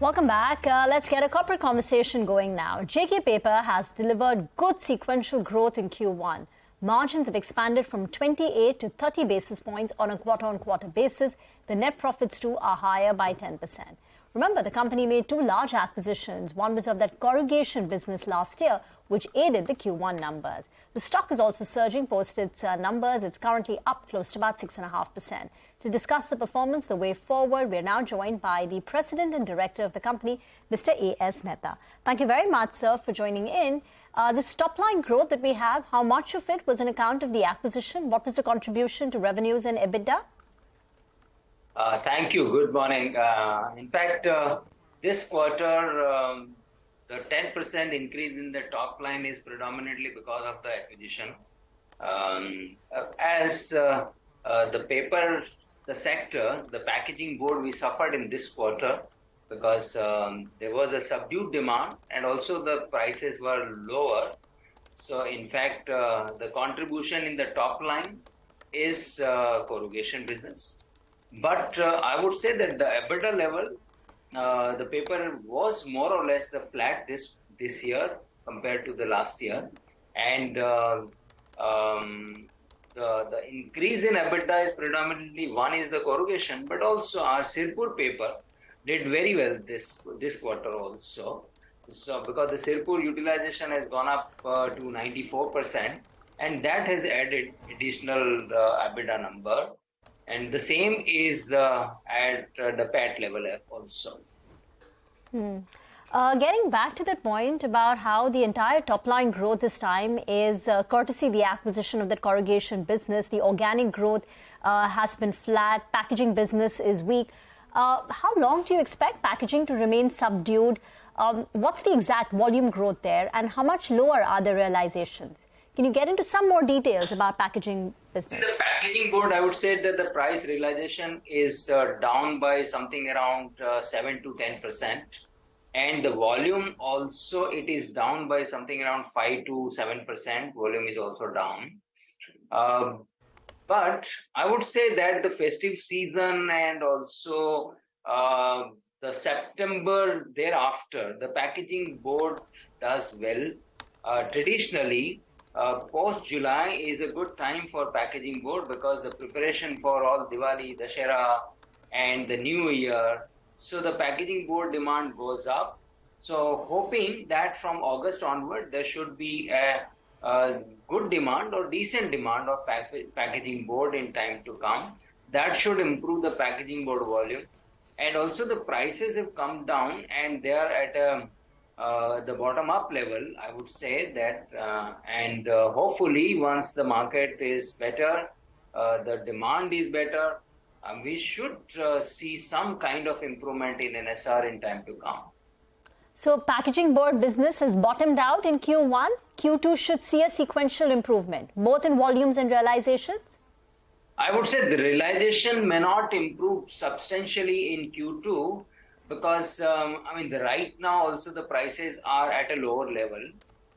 Welcome back. Let's get a corporate conversation going now. JK Paper has delivered good sequential growth in Q1. Margins have expanded from 28 to 30 basis points on a quarter-on-quarter basis. The net profits too are higher by 10%. Remember, the company made two large acquisitions. One was of that corrugation business last year, which aided the Q1 numbers. The stock is also surging post its numbers. It's currently up close to about 6.5%. To discuss the performance, the way forward, we're now joined by the President and Director of the company, Mr. AS Mehta. Thank you very much, sir, for joining in. This top-line growth that we have, how much of it was on account of the acquisition? What was the contribution to revenues and EBITDA? Thank you. Good morning. In fact, this quarter, the 10% increase in the top line is predominantly because of the acquisition. The paper, the sector, the packaging board, we suffered in this quarter because there was a subdued demand and also the prices were lower. So, in fact, the contribution in the top line is corrugation business. But I would say that the EBITDA level, the paper was more or less the flat this year compared to the last year. And the increase in EBITDA is predominantly, one is the corrugation, but also our Sirpur paper did very well this quarter also. So because the Sirpur utilization has gone up to 94%, and that has added additional EBITDA number. And the same is at the PAT level also. Getting back to that point about how the entire top-line growth this time is courtesy the acquisition of that corrugation business, the organic growth has been flat, packaging business is weak. How long do you expect packaging to remain subdued? What's the exact volume growth there, and how much lower are the realizations? Can you get into some more details about packaging business? See, the packaging board, I would say that the price realization is down by something around 7 to 10%. And the volume also, it is down by something around 5 to 7%. Volume is also down. But I would say that the festive season and also the September thereafter, the packaging board does well. Traditionally, post-July is a good time for packaging board because the preparation for all Diwali, Dussehra and the New Year, so the packaging board demand goes up. So hoping that from August onward, there should be a good demand or decent demand of packaging board in time to come. That should improve the packaging board volume. And also the prices have come down and they are at the bottom up level, I would say that, and hopefully once the market is better, the demand is better, we should see some kind of improvement in NSR in time to come. So packaging board business has bottomed out in Q1. Q2 should see a sequential improvement, both in volumes and realizations? I would say the realization may not improve substantially in Q2 because, right now also the prices are at a lower level.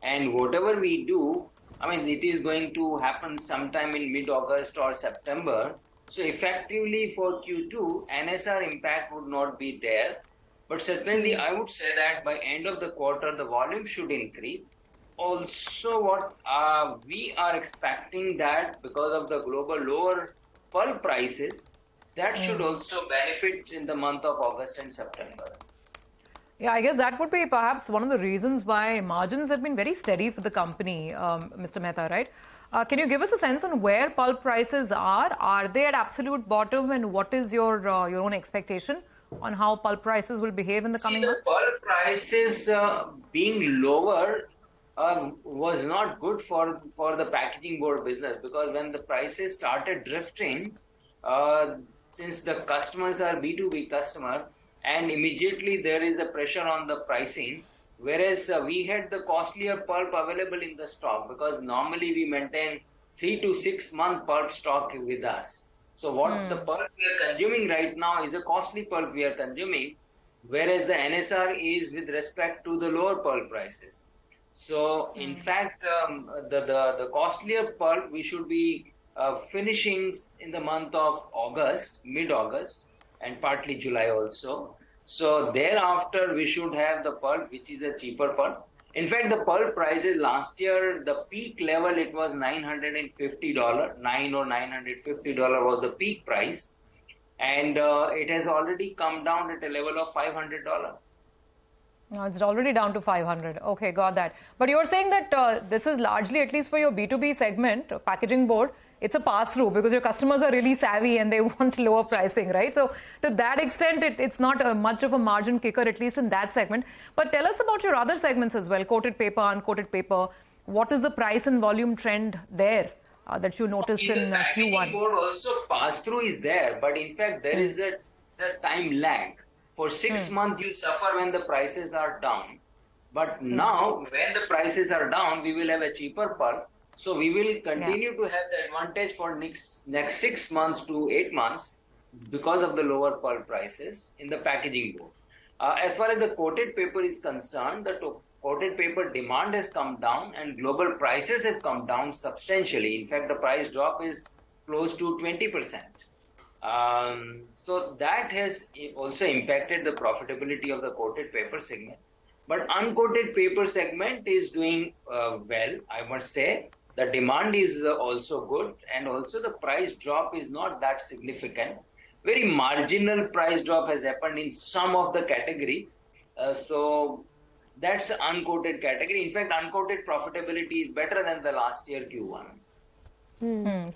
And whatever we do, it is going to happen sometime in mid-August or September. So effectively for Q2, NSR impact would not be there. But certainly I would say that by end of the quarter, the volume should increase. Also what we are expecting that because of the global lower pulp prices, that should also benefit in the month of August and September. Yeah, I guess that would be perhaps one of the reasons why margins have been very steady for the company, Mr. Mehta, right? Can you give us a sense on where pulp prices are? Are they at absolute bottom, and what is your own expectation on how pulp prices will behave in the coming months? The pulp prices being lower was not good for the packaging board business because when the prices started drifting, since the customers are B2B customer, and immediately there is a pressure on the pricing, whereas we had the costlier pulp available in the stock because normally we maintain 3 to 6 month pulp stock with us. So what the pulp we are consuming right now is a costly pulp we are consuming, whereas the NSR is with respect to the lower pulp prices. So in fact, the costlier pulp we should be finishing in the month of August, mid-August, and partly July also. So thereafter, we should have the pulp, which is a cheaper pulp. In fact, the pulp prices last year, the peak level, it was $950, $950 was the peak price. And it has already come down at a level of $500. It's already down to 500. Okay, got that. But you're saying that this is largely, at least for your B2B segment, packaging board, it's a pass-through because your customers are really savvy and they want lower pricing, right? So to that extent, it's not much of a margin kicker, at least in that segment. But tell us about your other segments as well, coated paper, uncoated paper. What is the price and volume trend there that you noticed in packaging Q1? board also pass-through is there, but in fact, there is a time lag. For 6 months, you suffer when the prices are down. But now, when the prices are down, we will have a cheaper pulp. So we will continue to have the advantage for next 6 months to 8 months because of the lower pulp prices in the packaging board. As far as the coated paper is concerned, the coated paper demand has come down and global prices have come down substantially. In fact, the price drop is close to 20%. So that has also impacted the profitability of the coated paper segment. But uncoated paper segment is doing well, I must say. The demand is also good, and also the price drop is not that significant. Very marginal price drop has happened in some of the category. So that's uncoated category. In fact, uncoated profitability is better than the last year Q1.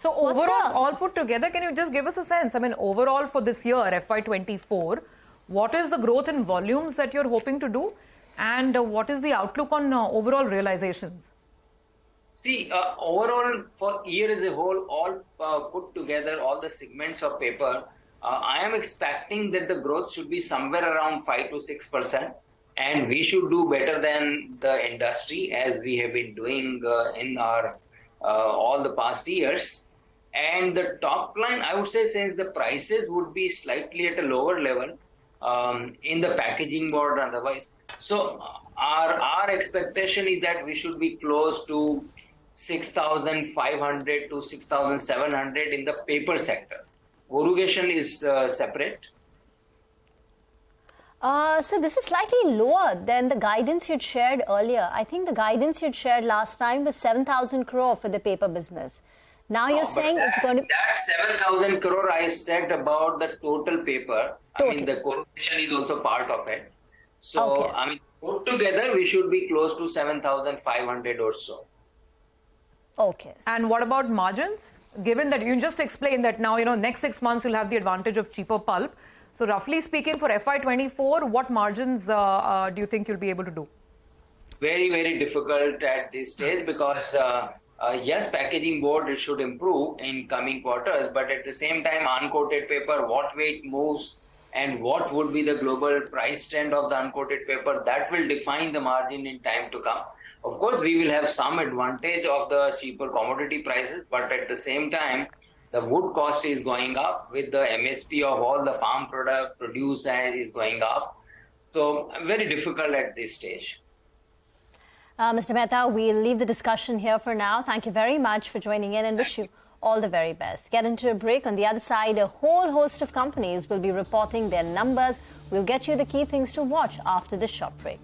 So overall, all put together, can you just give us a sense? I mean, overall for this year, FY24, what is the growth in volumes that you're hoping to do? And what is the outlook on overall realizations? See, overall for year as a whole, all put together, all the segments of paper, I am expecting that the growth should be somewhere around 5 to 6%. And we should do better than the industry as we have been doing in our all the past years. And the top line, I would say, since the prices would be slightly at a lower level in the packaging board and otherwise. So our expectation is that we should be close to 6,500 to 6,700 in the paper sector. Corrugation is separate. So this is slightly lower than the guidance you'd shared earlier. I think the guidance you'd shared last time was 7,000 crore for the paper business. Now you're saying it's going to... That 7,000 crore I said about the total paper. I mean, the corrugation is also part of it. So, I mean, put together, we should be close to 7,500 or so. Okay. And what about margins? Given that you just explained that now, next 6 months you'll have the advantage of cheaper pulp. So roughly speaking, for FY24, what margins do you think you'll be able to do? Very, very difficult at this stage because, yes, packaging board it should improve in coming quarters, but at the same time, uncoated paper, what way it moves and what would be the global price trend of the uncoated paper, that will define the margin in time to come. Of course, we will have some advantage of the cheaper commodity prices, but at the same time, the wood cost is going up with the MSP of all the farm product produced is going up. So very difficult at this stage. Mr. Mehta, we'll leave the discussion here for now. Thank you very much for joining in and wish you all the very best. Get into a break. On the other side, a whole host of companies will be reporting their numbers. We'll get you the key things to watch after this short break.